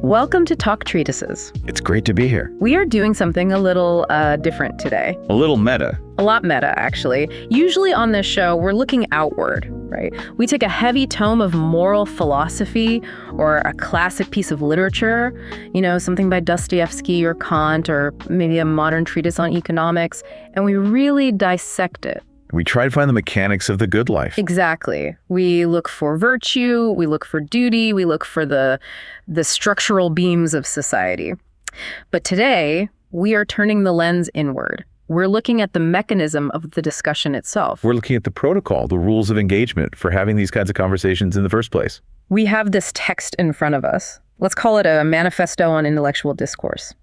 Welcome to Talk Treatises. It's great to be here. We are doing something a little different today. A little meta. A lot meta, actually. Usually on this show, we're looking outward, right? We take a heavy tome of moral philosophy or a classic piece of literature, something by Dostoevsky or Kant or maybe a modern treatise on economics, and we really dissect it. We try to find the mechanics of the good life. Exactly. We look for virtue, we look for duty, we look for the structural beams of society. But today, we are turning the lens inward. We're looking at the mechanism of the discussion itself. We're looking at the protocol, the rules of engagement for having these kinds of conversations in the first place. We have this text in front of us. Let's call it a Manifesto on Intellectual Discourse.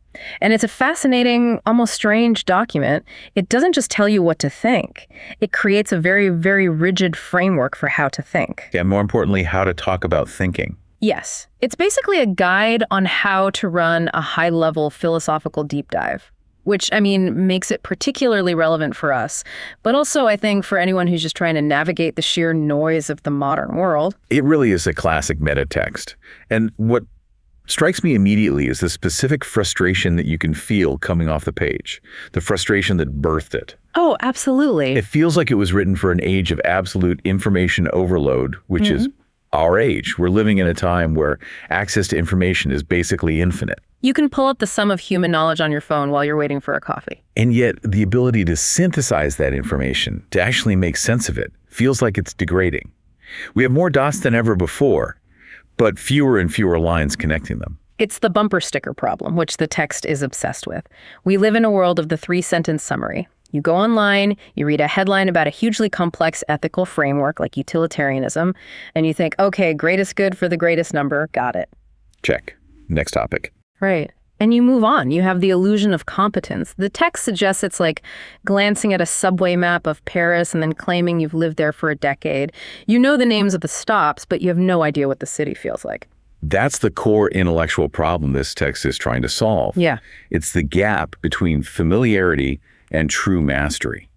And it's a fascinating, almost strange document. It doesn't just tell you what to think. It creates a very, very rigid framework for how to think. And more importantly, how to talk about thinking. Yes. It's basically a guide on how to run a high-level philosophical deep dive, which, makes it particularly relevant for us, but also, I think, for anyone who's just trying to navigate the sheer noise of the modern world. It really is a classic meta text. And what strikes me immediately is the specific frustration that you can feel coming off the page, the frustration that birthed it. Oh, absolutely. It feels like it was written for an age of absolute information overload, which is our age. We're living in a time where access to information is basically infinite. You can pull up the sum of human knowledge on your phone while you're waiting for a coffee. And yet the ability to synthesize that information, to actually make sense of it, feels like it's degrading. We have more dots than ever before, but fewer and fewer lines connecting them. It's the bumper sticker problem, which the text is obsessed with. We live in a world of the 3-sentence summary. You go online, you read a headline about a hugely complex ethical framework like utilitarianism, and you think, okay, greatest good for the greatest number, got it. Check. Next topic. Right. And you move on. You have the illusion of competence. The text suggests it's like glancing at a subway map of Paris and then claiming you've lived there for a decade. You know the names of the stops, but you have no idea what the city feels like. That's the core intellectual problem this text is trying to solve. Yeah. It's the gap between familiarity and true mastery.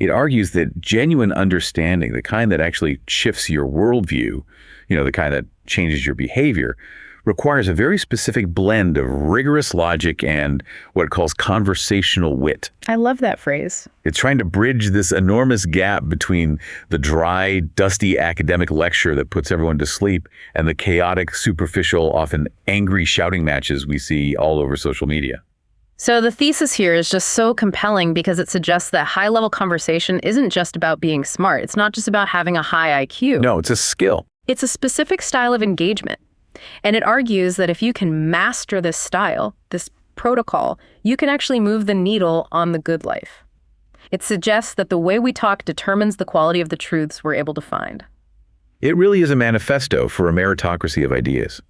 It argues that genuine understanding, the kind that actually shifts your worldview, the kind that changes your behavior, requires a very specific blend of rigorous logic and what it calls conversational wit. I love that phrase. It's trying to bridge this enormous gap between the dry, dusty academic lecture that puts everyone to sleep and the chaotic, superficial, often angry shouting matches we see all over social media. So the thesis here is just so compelling because it suggests that high-level conversation isn't just about being smart. It's not just about having a high IQ. No, it's a skill. It's a specific style of engagement. And it argues that if you can master this style, this protocol, you can actually move the needle on the good life. It suggests that the way we talk determines the quality of the truths we're able to find. It really is a manifesto for a meritocracy of ideas.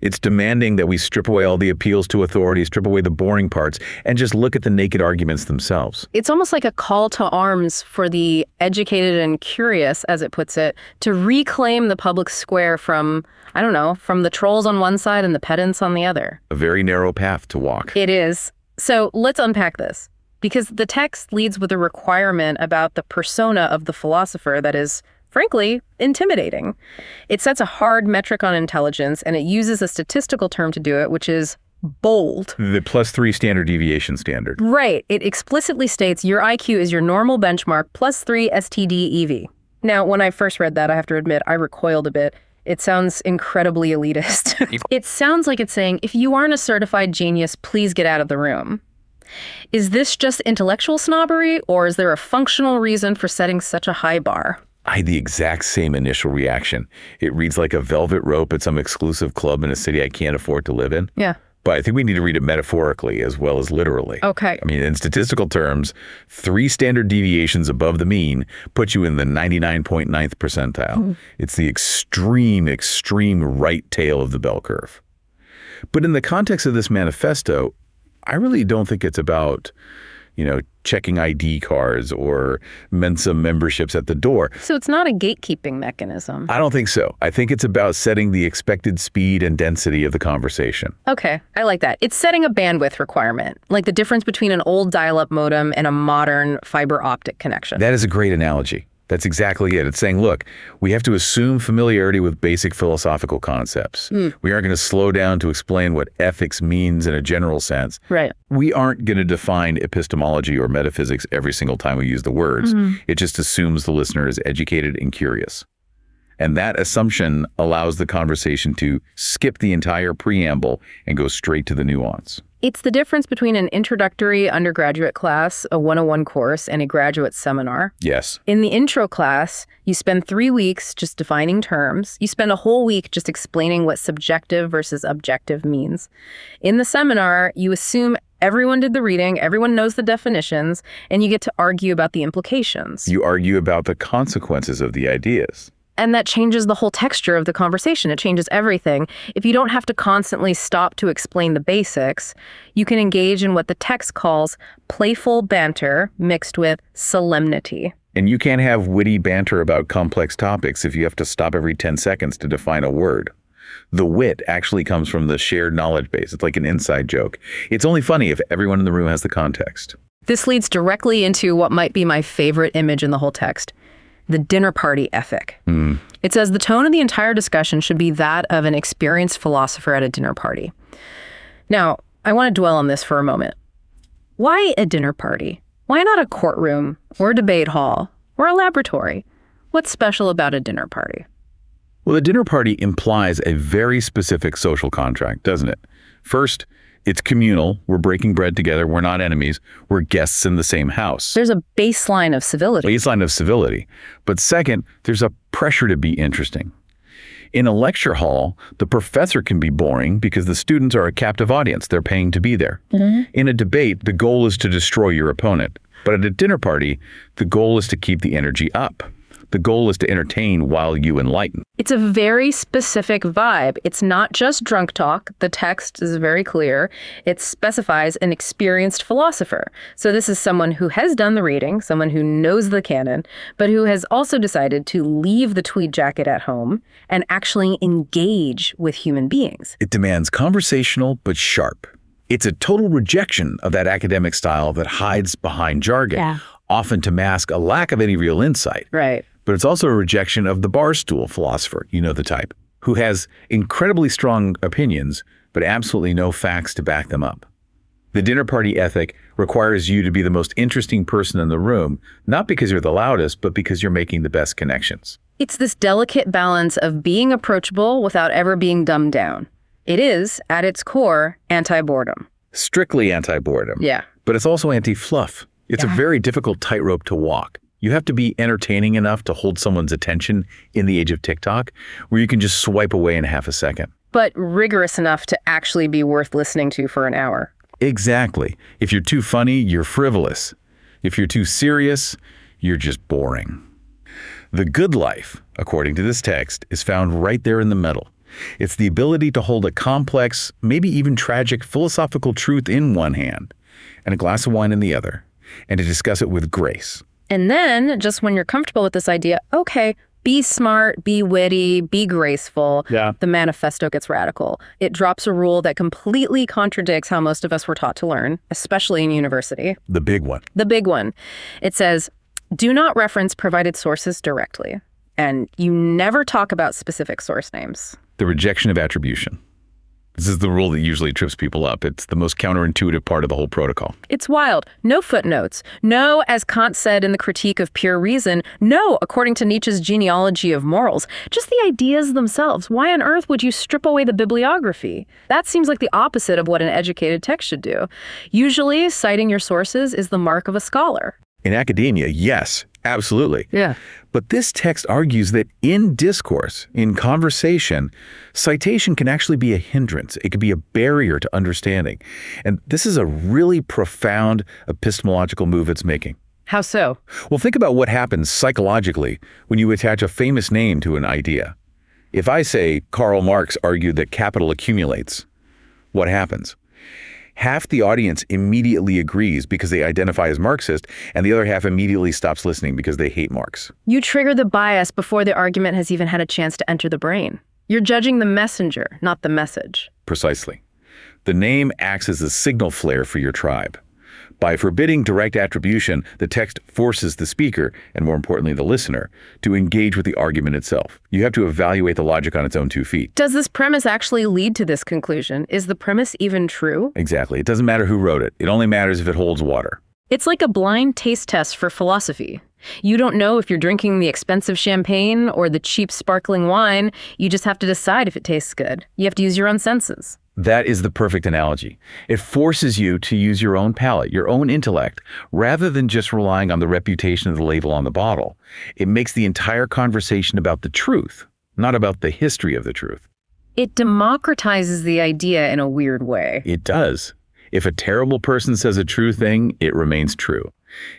It's demanding that we strip away all the appeals to authority, strip away the boring parts, and just look at the naked arguments themselves. It's almost like a call to arms for the educated and curious, as it puts it, to reclaim the public square from the trolls on one side and the pedants on the other. A very narrow path to walk. It is. So let's unpack this, because the text leads with a requirement about the persona of the philosopher that is, frankly, intimidating. It sets a hard metric on intelligence, and it uses a statistical term to do it, which is bold. The +3 standard deviation standard. Right. It explicitly states your IQ is your normal benchmark +3 STD EV. Now, when I first read that, I have to admit, I recoiled a bit. It sounds incredibly elitist. It sounds like it's saying, if you aren't a certified genius, please get out of the room. Is this just intellectual snobbery, or is there a functional reason for setting such a high bar? I had the exact same initial reaction. It reads like a velvet rope at some exclusive club in a city I can't afford to live in. Yeah. But I think we need to read it metaphorically as well as literally. Okay. In statistical terms, 3 standard deviations above the mean put you in the 99.9th percentile. It's the extreme right tail of the bell curve. But in the context of this manifesto, I really don't think it's about, checking ID cards or Mensa memberships at the door. So it's not a gatekeeping mechanism. I don't think so. I think it's about setting the expected speed and density of the conversation. Okay, I like that. It's setting a bandwidth requirement, like the difference between an old dial-up modem and a modern fiber optic connection. That is a great analogy. That's exactly it. It's saying, look, we have to assume familiarity with basic philosophical concepts. We aren't going to slow down to explain what ethics means in a general sense. Right. We aren't going to define epistemology or metaphysics every single time we use the words. It just assumes the listener is educated and curious. And that assumption allows the conversation to skip the entire preamble and go straight to the nuance. It's the difference between an introductory undergraduate class, a 101 course, and a graduate seminar. Yes. In the intro class, you spend 3 weeks just defining terms. You spend a whole week just explaining what subjective versus objective means. In the seminar, you assume everyone did the reading, everyone knows the definitions, and you get to argue about the implications. You argue about the consequences of the ideas. And that changes the whole texture of the conversation. It changes everything. If you don't have to constantly stop to explain the basics, you can engage in what the text calls playful banter mixed with solemnity. And you can't have witty banter about complex topics if you have to stop every 10 seconds to define a word. The wit actually comes from the shared knowledge base. It's like an inside joke. It's only funny if everyone in the room has the context. This leads directly into what might be my favorite image in the whole text. The dinner party ethic. It says the tone of the entire discussion should be that of an experienced philosopher at a dinner party. Now, I want to dwell on this for a moment. Why a dinner party? Why not a courtroom or a debate hall or a laboratory? What's special about a dinner party? Well, a dinner party implies a very specific social contract, doesn't it? First, it's communal. We're breaking bread together. We're not enemies. We're guests in the same house. There's a baseline of civility. But second, there's a pressure to be interesting. In a lecture hall, the professor can be boring because the students are a captive audience. They're paying to be there. In a debate, the goal is to destroy your opponent. But at a dinner party, the goal is to keep the energy up. The goal is to entertain while you enlighten. It's a very specific vibe. It's not just drunk talk. The text is very clear. It specifies an experienced philosopher. So this is someone who has done the reading, someone who knows the canon, but who has also decided to leave the tweed jacket at home and actually engage with human beings. It demands conversational but sharp. It's a total rejection of that academic style that hides behind jargon, often to mask a lack of any real insight. Right. But it's also a rejection of the barstool philosopher, you know the type, who has incredibly strong opinions, but absolutely no facts to back them up. The dinner party ethic requires you to be the most interesting person in the room, not because you're the loudest, but because you're making the best connections. It's this delicate balance of being approachable without ever being dumbed down. It is, at its core, anti-boredom. Strictly anti-boredom. Yeah. But it's also anti-fluff. It's a very difficult tightrope to walk. You have to be entertaining enough to hold someone's attention in the age of TikTok, where you can just swipe away in half a second. But rigorous enough to actually be worth listening to for an hour. Exactly. If you're too funny, you're frivolous. If you're too serious, you're just boring. The good life, according to this text, is found right there in the middle. It's the ability to hold a complex, maybe even tragic philosophical truth in one hand and a glass of wine in the other, and to discuss it with grace. And then, just when you're comfortable with this idea, okay, be smart, be witty, be graceful. The manifesto gets radical. It drops a rule that completely contradicts how most of us were taught to learn, especially in university. The big one. The big one. It says, do not reference provided sources directly. And you never talk about specific source names. The rejection of attribution. This is the rule that usually trips people up. It's the most counterintuitive part of the whole protocol. It's wild. No footnotes. No, as Kant said in the Critique of Pure Reason, no, according to Nietzsche's genealogy of morals. Just the ideas themselves. Why on earth would you strip away the bibliography? That seems like the opposite of what an educated text should do. Usually, citing your sources is the mark of a scholar. In academia, yes, absolutely. Yeah. But this text argues that in discourse, in conversation, citation can actually be a hindrance. It can be a barrier to understanding. And this is a really profound epistemological move it's making. How so? Well, think about what happens psychologically when you attach a famous name to an idea. If I say Karl Marx argued that capital accumulates, what happens? Half the audience immediately agrees because they identify as Marxist, and the other half immediately stops listening because they hate Marx. You trigger the bias before the argument has even had a chance to enter the brain. You're judging the messenger, not the message. Precisely. The name acts as a signal flare for your tribe. By forbidding direct attribution, the text forces the speaker, and more importantly the listener, to engage with the argument itself. You have to evaluate the logic on its own 2 feet. Does this premise actually lead to this conclusion? Is the premise even true? Exactly. It doesn't matter who wrote it. It only matters if it holds water. It's like a blind taste test for philosophy. You don't know if you're drinking the expensive champagne or the cheap sparkling wine. You just have to decide if it tastes good. You have to use your own senses. That is the perfect analogy. It forces you to use your own palate, your own intellect, rather than just relying on the reputation of the label on the bottle. It makes the entire conversation about the truth, not about the history of the truth. It democratizes the idea in a weird way. It does. If a terrible person says a true thing, it remains true.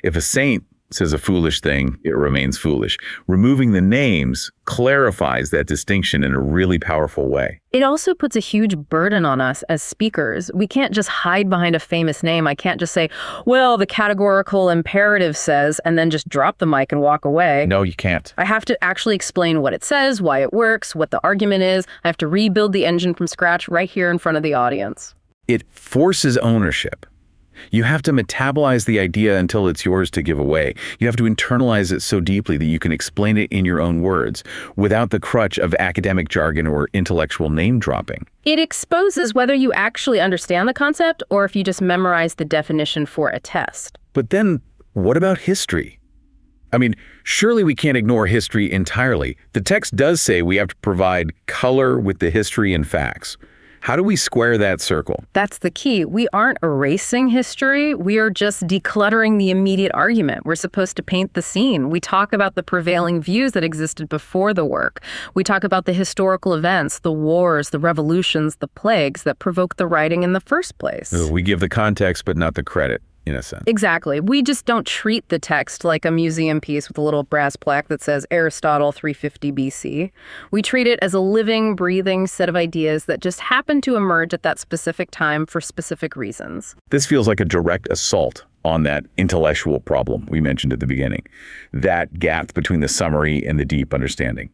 If a saint says a foolish thing, it remains foolish. Removing the names clarifies that distinction in a really powerful way. It also puts a huge burden on us as speakers. We can't just hide behind a famous name. I can't just say, well, the categorical imperative says, and then just drop the mic and walk away. No, you can't. I have to actually explain what it says, why it works, what the argument is. I have to rebuild the engine from scratch right here in front of the audience. It forces ownership. You have to metabolize the idea until it's yours to give away. You have to internalize it so deeply that you can explain it in your own words, without the crutch of academic jargon or intellectual name dropping. It exposes whether you actually understand the concept or if you just memorize the definition for a test. But then, what about history? I mean, surely we can't ignore history entirely. The text does say we have to provide color with the history and facts. How do we square that circle? That's the key. We aren't erasing history. We are just decluttering the immediate argument. We're supposed to paint the scene. We talk about the prevailing views that existed before the work. We talk about the historical events, the wars, the revolutions, the plagues that provoked the writing in the first place. We give the context, but not the credit, in a sense. Exactly. We just don't treat the text like a museum piece with a little brass plaque that says Aristotle 350 BC. We treat it as a living, breathing set of ideas that just happen to emerge at that specific time for specific reasons. This feels like a direct assault on that intellectual problem we mentioned at the beginning, that gap between the summary and the deep understanding.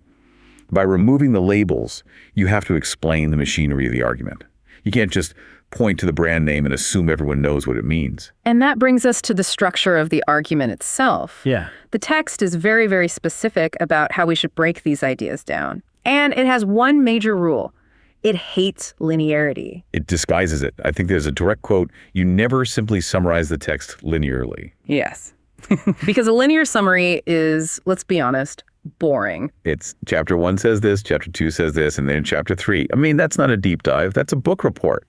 By removing the labels, you have to explain the machinery of the argument. You can't just point to the brand name and assume everyone knows what it means. And that brings us to the structure of the argument itself. Yeah. The text is very, very specific about how we should break these ideas down. And it has one major rule. It hates linearity. It disguises it. I think there's a direct quote, you never simply summarize the text linearly. Yes. Because a linear summary is, let's be honest, boring. It's chapter 1 says this, chapter 2 says this, and then chapter 3. I mean, that's not a deep dive. That's a book report.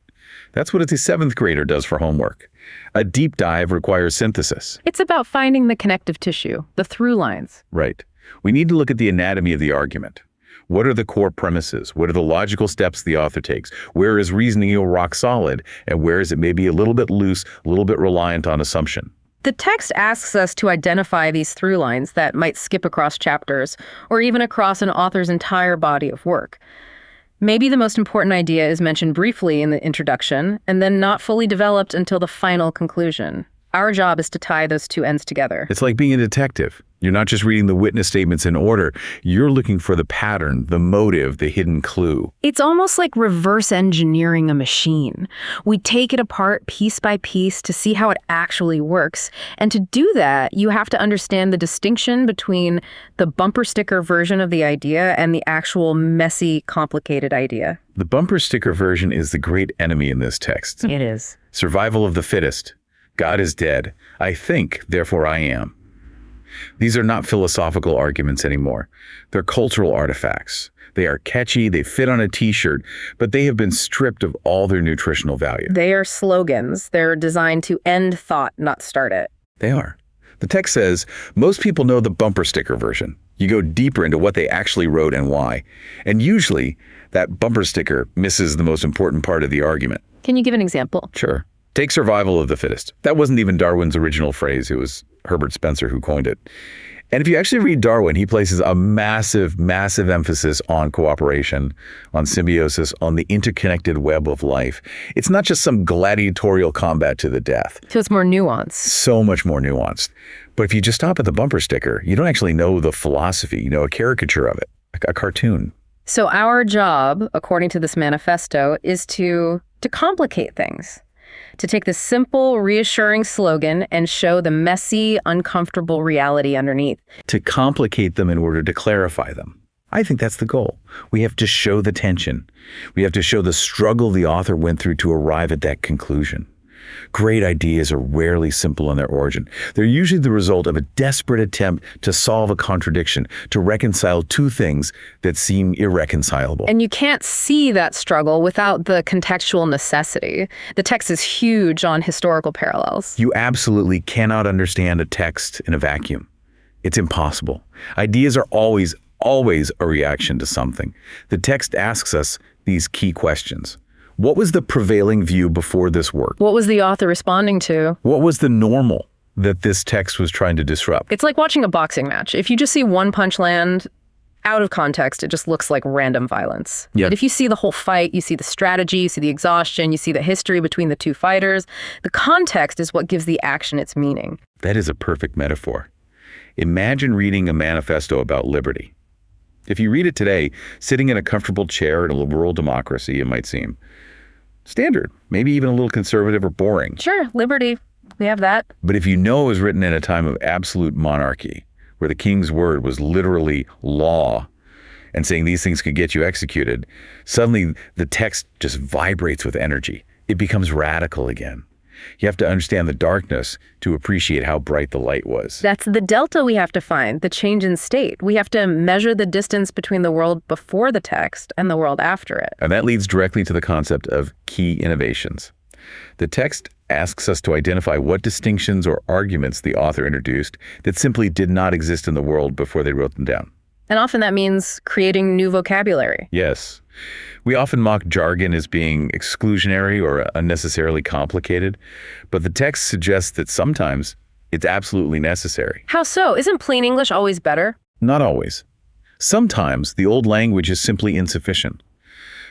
That's what a 7th grader does for homework. A deep dive requires synthesis. It's about finding the connective tissue, the through lines. Right. We need to look at the anatomy of the argument. What are the core premises? What are the logical steps the author takes? Where is reasoning rock solid? And where is it maybe a little bit loose, a little bit reliant on assumption? The text asks us to identify these through lines that might skip across chapters or even across an author's entire body of work. Maybe the most important idea is mentioned briefly in the introduction and then not fully developed until the final conclusion. Our job is to tie those two ends together. It's like being a detective. You're not just reading the witness statements in order. You're looking for the pattern, the motive, the hidden clue. It's almost like reverse engineering a machine. We take it apart piece by piece to see how it actually works. And to do that, you have to understand the distinction between the bumper sticker version of the idea and the actual messy, complicated idea. The bumper sticker version is the great enemy in this text. It is. Survival of the fittest. God is dead. I think, therefore I am. These are not philosophical arguments anymore. They're cultural artifacts. They are catchy, they fit on a t-shirt, but they have been stripped of all their nutritional value. They are slogans. They're designed to end thought, not start it. They are. The text says, most people know the bumper sticker version. You go deeper into what they actually wrote and why. And usually, that bumper sticker misses the most important part of the argument. Can you give an example? Sure. Take survival of the fittest. That wasn't even Darwin's original phrase. It was Herbert Spencer who coined it. And if you actually read Darwin, he places a massive, massive emphasis on cooperation, on symbiosis, on the interconnected web of life. It's not just some gladiatorial combat to the death. So it's more nuanced. So much more nuanced. But if you just stop at the bumper sticker, you don't actually know the philosophy, you know, a caricature of it, a cartoon. So our job, according to this manifesto, is to complicate things. to take this simple, reassuring slogan and show the messy, uncomfortable reality underneath. To complicate them in order to clarify them. I think that's the goal. We have to show the tension. We have to show the struggle the author went through to arrive at that conclusion. Great ideas are rarely simple in their origin. They're usually the result of a desperate attempt to solve a contradiction, to reconcile two things that seem irreconcilable. And you can't see that struggle without the contextual necessity. The text is huge on historical parallels. You absolutely cannot understand a text in a vacuum. It's impossible. Ideas are always a reaction to something. The text asks us these key questions. What was the prevailing view before this work? What was the author responding to? What was the normal that this text was trying to disrupt? It's like watching a boxing match. If you just see one punch land out of context, it just looks like random violence. Yep. But if you see the whole fight, you see the strategy, you see the exhaustion, you see the history between the two fighters, the context is what gives the action its meaning. That is a perfect metaphor. Imagine reading a manifesto about liberty. If you read it today, sitting in a comfortable chair in a liberal democracy, it might seem standard, maybe even a little conservative or boring. Sure, liberty, we have that. But if you know it was written in a time of absolute monarchy, where the king's word was literally law, and saying these things could get you executed, suddenly the text just vibrates with energy. It becomes radical again. You have to understand the darkness to appreciate how bright the light was. That's the delta we have to find, the change in state. We have to measure the distance between the world before the text and the world after it. And that leads directly to the concept of key innovations. The text asks us to identify what distinctions or arguments the author introduced that simply did not exist in the world before they wrote them down. And often that means creating new vocabulary. Yes. We often mock jargon as being exclusionary or unnecessarily complicated, but the text suggests that sometimes it's absolutely necessary. How so? Isn't plain English always better? Not always. Sometimes the old language is simply insufficient.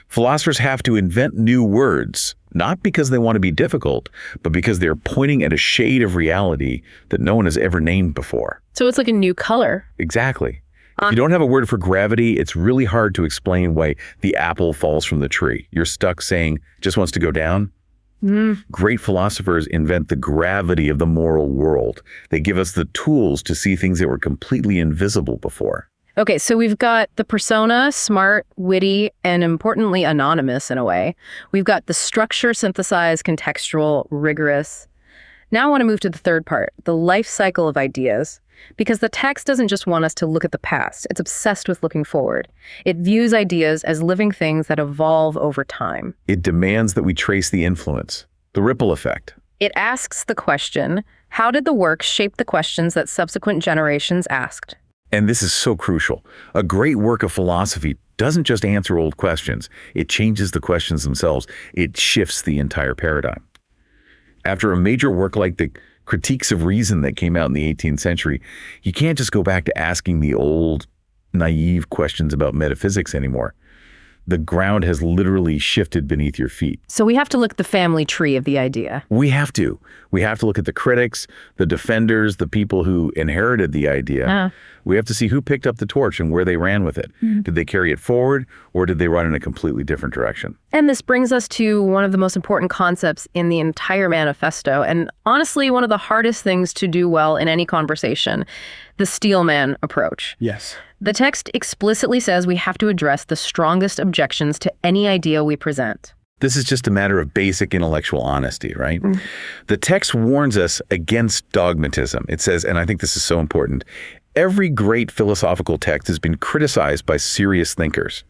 Philosophers have to invent new words, not because they want to be difficult, but because they're pointing at a shade of reality that no one has ever named before. So it's like a new color. Exactly. If you don't have a word for gravity, it's really hard to explain why the apple falls from the tree. You're stuck saying, just wants to go down. Great philosophers invent the gravity of the moral world. They give us the tools to see things that were completely invisible before. Okay, so we've got the persona, smart, witty, and importantly, anonymous in a way. We've got the structure, synthesized, contextual, rigorous. Now I want to move to the third part, the life cycle of ideas. Because the text doesn't just want us to look at the past, it's obsessed with looking forward. It views ideas as living things that evolve over time. It demands that we trace the influence, the ripple effect. It asks the question, how did the work shape the questions that subsequent generations asked? And this is so crucial. A great work of philosophy doesn't just answer old questions. It changes the questions themselves. It shifts the entire paradigm. After a major work like the Critiques of Reason that came out in the 18th century, you can't just go back to asking the old, naive questions about metaphysics anymore. The ground has literally shifted beneath your feet. So we have to look at the family tree of the idea. We have to. We have to look at the critics, the defenders, the people who inherited the idea. We have to see who picked up the torch and where they ran with it. Did they carry it forward, or did they run in a completely different direction? And this brings us to one of the most important concepts in the entire manifesto, and honestly, one of the hardest things to do well in any conversation, the steelman approach. Yes. The text explicitly says we have to address the strongest objections to any idea we present. This is just a matter of basic intellectual honesty, right? The text warns us against dogmatism. It says, and I think this is so important, every great philosophical text has been criticized by serious thinkers.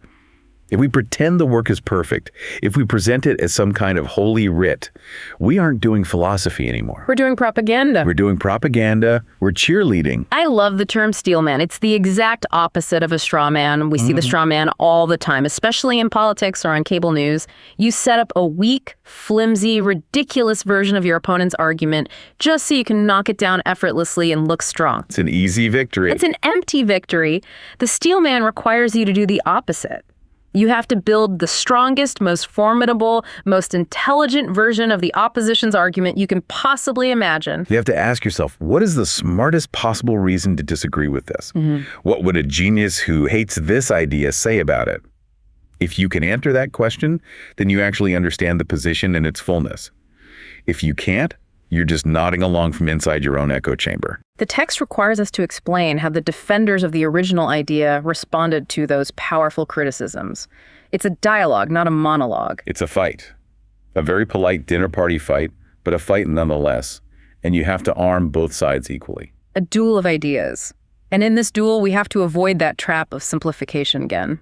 If we pretend the work is perfect, if we present it as some kind of holy writ, we aren't doing philosophy anymore. We're doing propaganda. We're doing propaganda. We're cheerleading. I love the term steelman. It's the exact opposite of a straw man. We see the straw man all the time, especially in politics or on cable news. You set up a weak, flimsy, ridiculous version of your opponent's argument just so you can knock it down effortlessly and look strong. It's an easy victory. It's an empty victory. The steelman requires you to do the opposite. You have to build the strongest, most formidable, most intelligent version of the opposition's argument you can possibly imagine. You have to ask yourself, what is the smartest possible reason to disagree with this? What would a genius who hates this idea say about it? If you can answer that question, then you actually understand the position in its fullness. If you can't, you're just nodding along from inside your own echo chamber. The text requires us to explain how the defenders of the original idea responded to those powerful criticisms. It's a dialogue, not a monologue. It's a fight. A very polite dinner party fight, but a fight nonetheless. And you have to arm both sides equally. A duel of ideas. And in this duel, we have to avoid that trap of simplification again.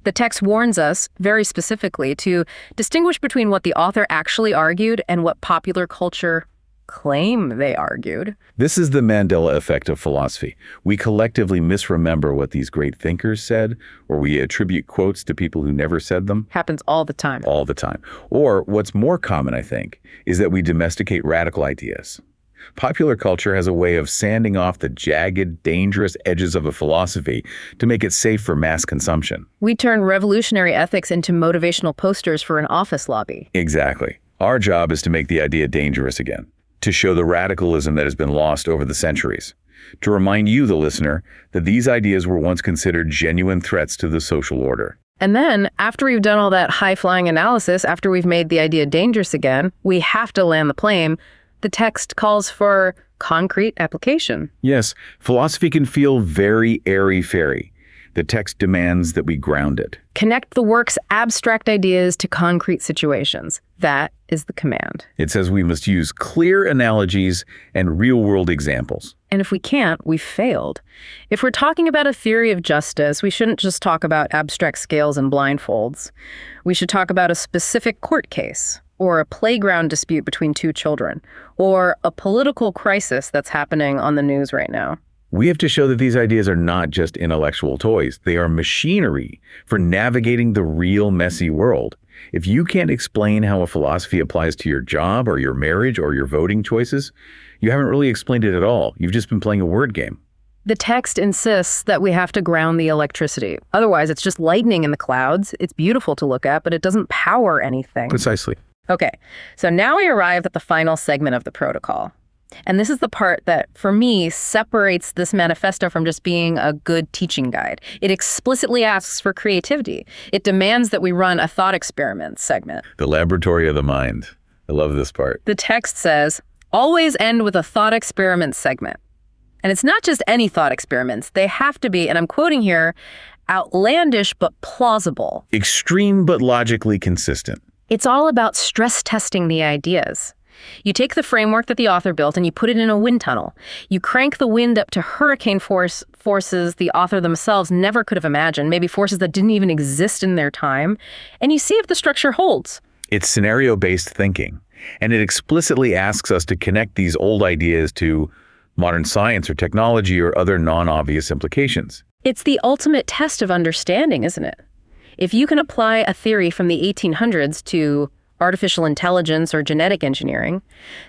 The text warns us, very specifically, to distinguish between what the author actually argued and what popular culture claim they argued. This is the Mandela effect of philosophy. We collectively misremember what these great thinkers said, or we attribute quotes to people who never said them. Happens all the time. All the time. Or what's more common, I think, is that we domesticate radical ideas. Popular culture has a way of sanding off the jagged, dangerous edges of a philosophy to make it safe for mass consumption. We turn revolutionary ethics into motivational posters for an office lobby. Exactly. Our job is to make the idea dangerous again, to show the radicalism that has been lost over the centuries, to remind you, the listener, that these ideas were once considered genuine threats to the social order. And then, after we've done all that high-flying analysis, after we've made the idea dangerous again, we have to land the plane. The text calls for concrete application. Yes, philosophy can feel very airy-fairy. The text demands that we ground it. Connect the work's abstract ideas to concrete situations. That is the command. It says we must use clear analogies and real-world examples. And if we can't, we've failed. If we're talking about a theory of justice, we shouldn't just talk about abstract scales and blindfolds. We should talk about a specific court case, or a playground dispute between two children, or a political crisis that's happening on the news right now. We have to show that these ideas are not just intellectual toys. They are machinery for navigating the real messy world. If you can't explain how a philosophy applies to your job or your marriage or your voting choices, you haven't really explained it at all. You've just been playing a word game. The text insists that we have to ground the electricity. Otherwise, it's just lightning in the clouds. It's beautiful to look at, but it doesn't power anything. Precisely. Okay, so now we arrived at the final segment of the protocol. And this is the part that, for me, separates this manifesto from just being a good teaching guide. It explicitly asks for creativity. It demands that we run a thought experiment segment. The laboratory of the mind. I love this part. The text says, always end with a thought experiment segment. And it's not just any thought experiments. They have to be, and I'm quoting here, outlandish but plausible. Extreme but logically consistent. It's all about stress testing the ideas. You take the framework that the author built and you put it in a wind tunnel. You crank the wind up to hurricane forces the author themselves never could have imagined, maybe forces that didn't even exist in their time, and you see if the structure holds. It's scenario-based thinking, and it explicitly asks us to connect these old ideas to modern science or technology or other non-obvious implications. It's the ultimate test of understanding, isn't it? If you can apply a theory from the 1800s to artificial intelligence or genetic engineering,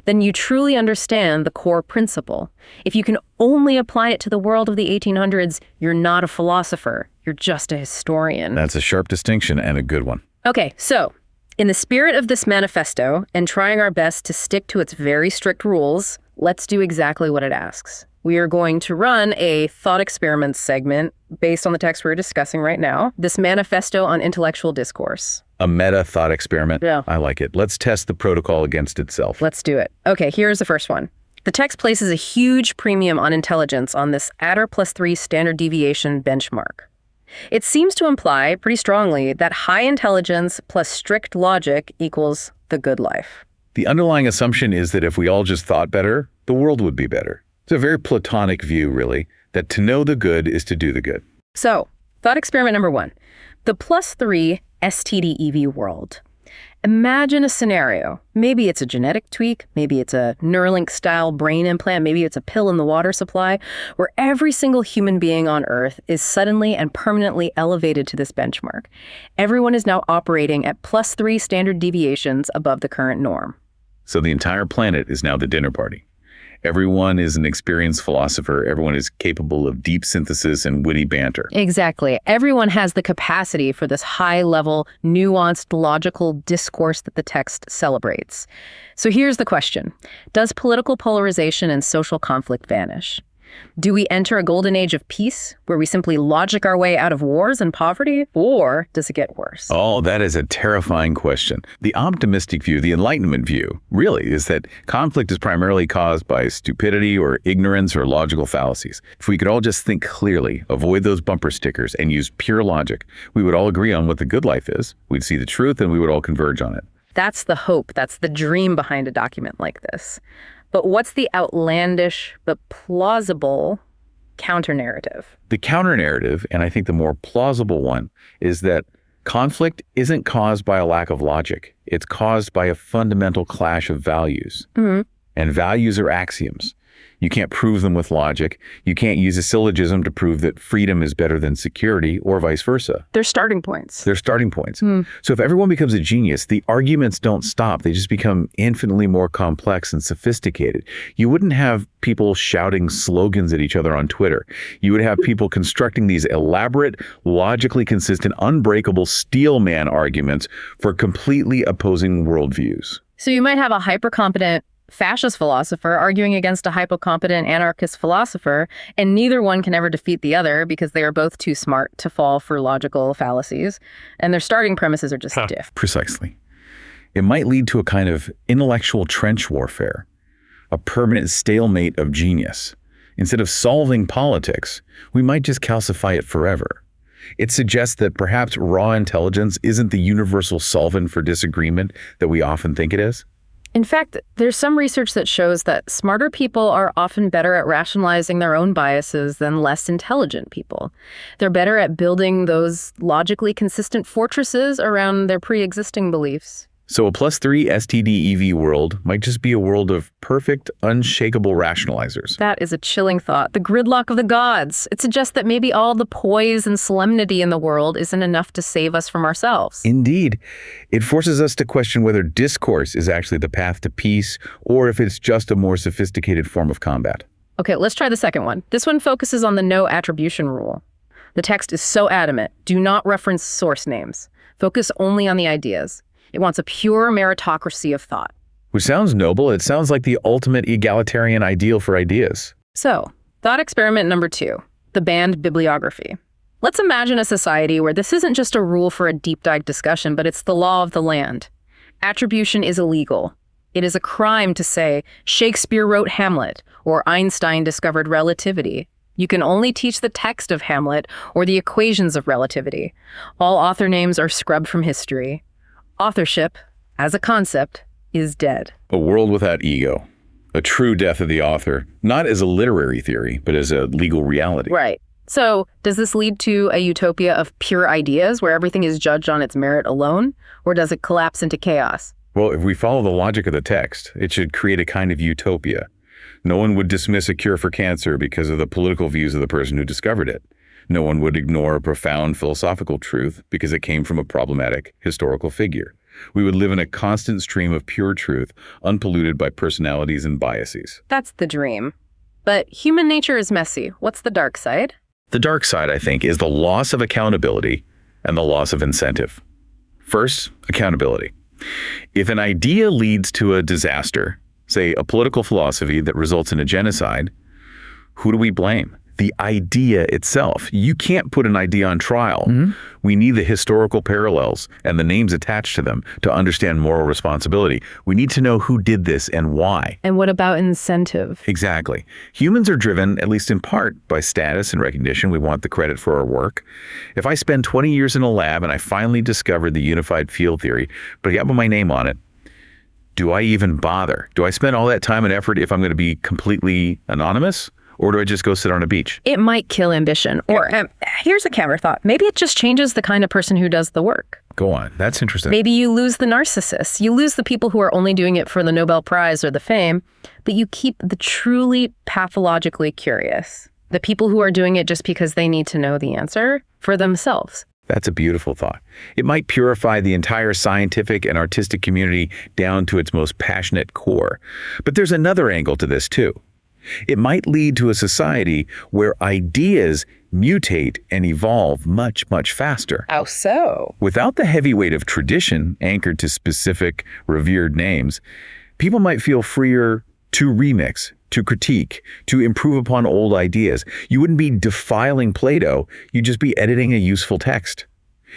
then you truly understand the core principle. If you can only apply it to the world of the 1800s, you're not a philosopher. You're just a historian. That's a sharp distinction and a good one. Okay, so in the spirit of this manifesto and trying our best to stick to its very strict rules, let's do exactly what it asks. We are going to run a thought experiment segment based on the text we're discussing right now, this manifesto on intellectual discourse. A meta thought experiment? Yeah. I like it. Let's test the protocol against itself. Let's do it. Okay, here's the first one. The text places a huge premium on intelligence on this adder +3 standard deviation benchmark. It seems to imply pretty strongly that high intelligence plus strict logic equals the good life. The underlying assumption is that if we all just thought better, the world would be better. It's a very Platonic view, really, that to know the good is to do the good. So, thought experiment number 1. The +3 STD-EV world. Imagine a scenario. Maybe it's a genetic tweak, maybe it's a Neuralink-style brain implant, maybe it's a pill in the water supply, where every single human being on Earth is suddenly and permanently elevated to this benchmark. Everyone is now operating at +3 standard deviations above the current norm. So the entire planet is now the dinner party. Everyone is an experienced philosopher. Everyone is capable of deep synthesis and witty banter. Exactly. Everyone has the capacity for this high-level, nuanced, logical discourse that the text celebrates. So here's the question. Does political polarization and social conflict vanish? Do we enter a golden age of peace, where we simply logic our way out of wars and poverty? Or does it get worse? Oh, that is a terrifying question. The optimistic view, the Enlightenment view, really is that conflict is primarily caused by stupidity or ignorance or logical fallacies. If we could all just think clearly, avoid those bumper stickers, and use pure logic, we would all agree on what the good life is. We'd see the truth and we would all converge on it. That's the hope. That's the dream behind a document like this. But what's the outlandish but plausible counter-narrative? The counter-narrative, and I think the more plausible one, is that conflict isn't caused by a lack of logic. It's caused by a fundamental clash of values. Mm-hmm. And values are axioms. You can't prove them with logic. You can't use a syllogism to prove that freedom is better than security, or vice versa. They're starting points. They're starting points. So if everyone becomes a genius, the arguments don't stop. They just become infinitely more complex and sophisticated. You wouldn't have people shouting slogans at each other on Twitter. You would have people constructing these elaborate, logically consistent, unbreakable steel man arguments for completely opposing worldviews. So you might have a hyper-competent fascist philosopher arguing against a hypocompetent anarchist philosopher, and neither one can ever defeat the other because they are both too smart to fall for logical fallacies, and their starting premises are just diff. Precisely. It might lead to a kind of intellectual trench warfare, a permanent stalemate of genius. Instead of solving politics, we might just calcify it forever. It suggests that perhaps raw intelligence isn't the universal solvent for disagreement that we often think it is. In fact, there's some research that shows that smarter people are often better at rationalizing their own biases than less intelligent people. They're better at building those logically consistent fortresses around their pre-existing beliefs. So a +3 STD-EV world might just be a world of perfect, unshakable rationalizers. That is a chilling thought. The gridlock of the gods. It suggests that maybe all the poise and solemnity in the world isn't enough to save us from ourselves. Indeed. It forces us to question whether discourse is actually the path to peace, or if it's just a more sophisticated form of combat. Okay, let's try the second one. This one focuses on the no-attribution rule. The text is so adamant. Do not reference source names. Focus only on the ideas. It wants a pure meritocracy of thought. Which sounds noble. It sounds like the ultimate egalitarian ideal for ideas. So, thought experiment number 2, the banned bibliography. Let's imagine a society where this isn't just a rule for a deep dive discussion, but it's the law of the land. Attribution is illegal. It is a crime to say, Shakespeare wrote Hamlet, or Einstein discovered relativity. You can only teach the text of Hamlet or the equations of relativity. All author names are scrubbed from history. Authorship, as a concept, is dead. A world without ego. A true death of the author, not as a literary theory, but as a legal reality. Right. So, does this lead to a utopia of pure ideas where everything is judged on its merit alone? Or does it collapse into chaos? Well, if we follow the logic of the text, it should create a kind of utopia. No one would dismiss a cure for cancer because of the political views of the person who discovered it. No one would ignore a profound philosophical truth because it came from a problematic historical figure. We would live in a constant stream of pure truth, unpolluted by personalities and biases. That's the dream. But human nature is messy. What's the dark side? The dark side, I think, is the loss of accountability and the loss of incentive. First, accountability. If an idea leads to a disaster, say a political philosophy that results in a genocide, who do we blame? The idea itself. You can't put an idea on trial. We need the historical parallels and the names attached to them to understand moral responsibility. We need to know who did this and why. And what about incentive? Exactly. Humans are driven, at least in part, by status and recognition. We want the credit for our work. If I spend 20 years in a lab and I finally discovered the unified field theory, but I got my name on it, do I even bother? Do I spend all that time and effort if I'm going to be completely anonymous? Or do I just go sit on a beach? It might kill ambition. Or here's a counter thought. Maybe it just changes the kind of person who does the work. Go on. That's interesting. Maybe you lose the narcissists. You lose the people who are only doing it for the Nobel Prize or the fame, but you keep the truly pathologically curious. The people who are doing it just because they need to know the answer for themselves. That's a beautiful thought. It might purify the entire scientific and artistic community down to its most passionate core. But there's another angle to this, too. It might lead to a society where ideas mutate and evolve much, much faster. How so? Without the heavy weight of tradition anchored to specific, revered names, people might feel freer to remix, to critique, to improve upon old ideas. You wouldn't be defiling Plato, you'd just be editing a useful text.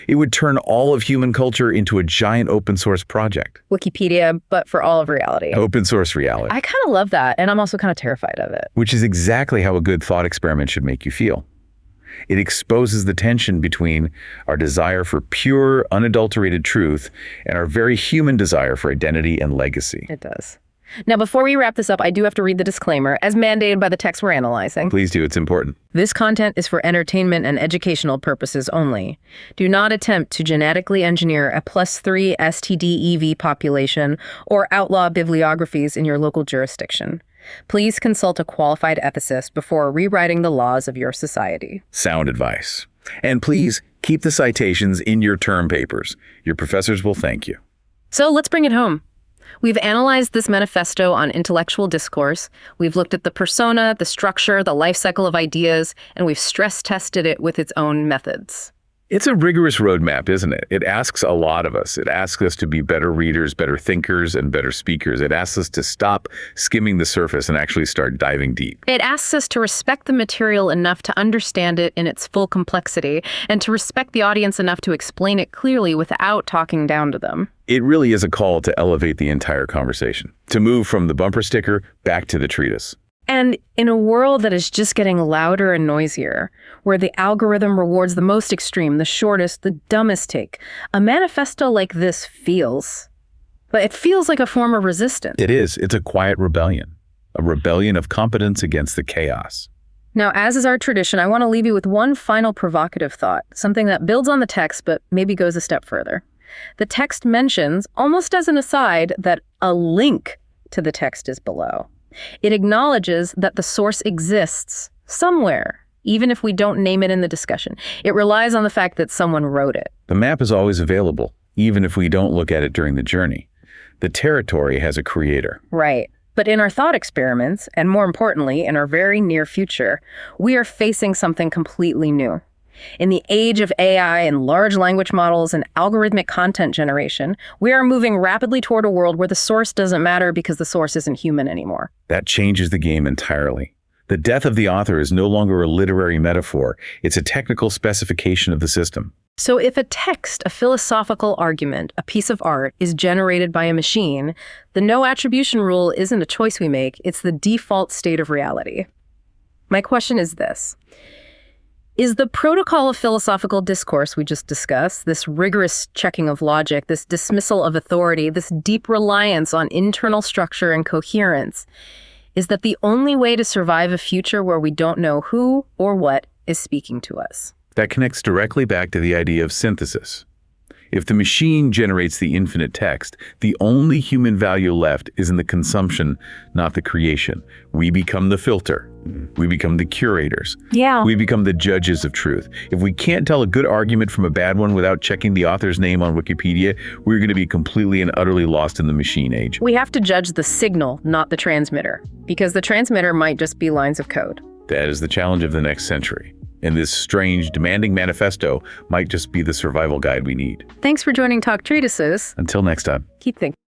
It would turn all of human culture into a giant open source project. Wikipedia, but for all of reality. Open source reality. I kind of love that, and I'm also kind of terrified of it. Which is exactly how a good thought experiment should make you feel. It exposes the tension between our desire for pure, unadulterated truth and our very human desire for identity and legacy. It does. Now, before we wrap this up, I do have to read the disclaimer, as mandated by the text we're analyzing. Please do, it's important. This content is for entertainment and educational purposes only. Do not attempt to genetically engineer a +3 STD-EV population or outlaw bibliographies in your local jurisdiction. Please consult a qualified ethicist before rewriting the laws of your society. Sound advice. And please keep the citations in your term papers. Your professors will thank you. So let's bring it home. We've analyzed this manifesto on intellectual discourse. We've looked at the persona, the structure, the life cycle of ideas, and we've stress tested it with its own methods. It's a rigorous roadmap, isn't it? It asks a lot of us. It asks us to be better readers, better thinkers, and better speakers. It asks us to stop skimming the surface and actually start diving deep. It asks us to respect the material enough to understand it in its full complexity, and to respect the audience enough to explain it clearly without talking down to them. It really is a call to elevate the entire conversation, to move from the bumper sticker back to the treatise. And in a world that is just getting louder and noisier, where the algorithm rewards the most extreme, the shortest, the dumbest take, a manifesto like this feels like a form of resistance. It is. It's a quiet rebellion, a rebellion of competence against the chaos. Now, as is our tradition, I want to leave you with one final provocative thought, something that builds on the text but maybe goes a step further. The text mentions, almost as an aside, that a link to the text is below. It acknowledges that the source exists somewhere, even if we don't name it in the discussion. It relies on the fact that someone wrote it. The map is always available, even if we don't look at it during the journey. The territory has a creator. Right. But in our thought experiments, and more importantly, in our very near future, we are facing something completely new. In the age of AI and large language models and algorithmic content generation, we are moving rapidly toward a world where the source doesn't matter because the source isn't human anymore. That changes the game entirely. The death of the author is no longer a literary metaphor. It's a technical specification of the system. So if a text, a philosophical argument, a piece of art is generated by a machine, the no-attribution rule isn't a choice we make, it's the default state of reality. My question is this. Is the protocol of philosophical discourse we just discussed, this rigorous checking of logic, this dismissal of authority, this deep reliance on internal structure and coherence, is that the only way to survive a future where we don't know who or what is speaking to us? That connects directly back to the idea of synthesis. If the machine generates the infinite text, the only human value left is in the consumption, not the creation. We become the filter. We become the curators. Yeah. We become the judges of truth. If we can't tell a good argument from a bad one without checking the author's name on Wikipedia, we're going to be completely and utterly lost in the machine age. We have to judge the signal, not the transmitter, because the transmitter might just be lines of code. That is the challenge of the next century. And this strange, demanding manifesto might just be the survival guide we need. Thanks for joining Talk Treatises. Until next time. Keep thinking.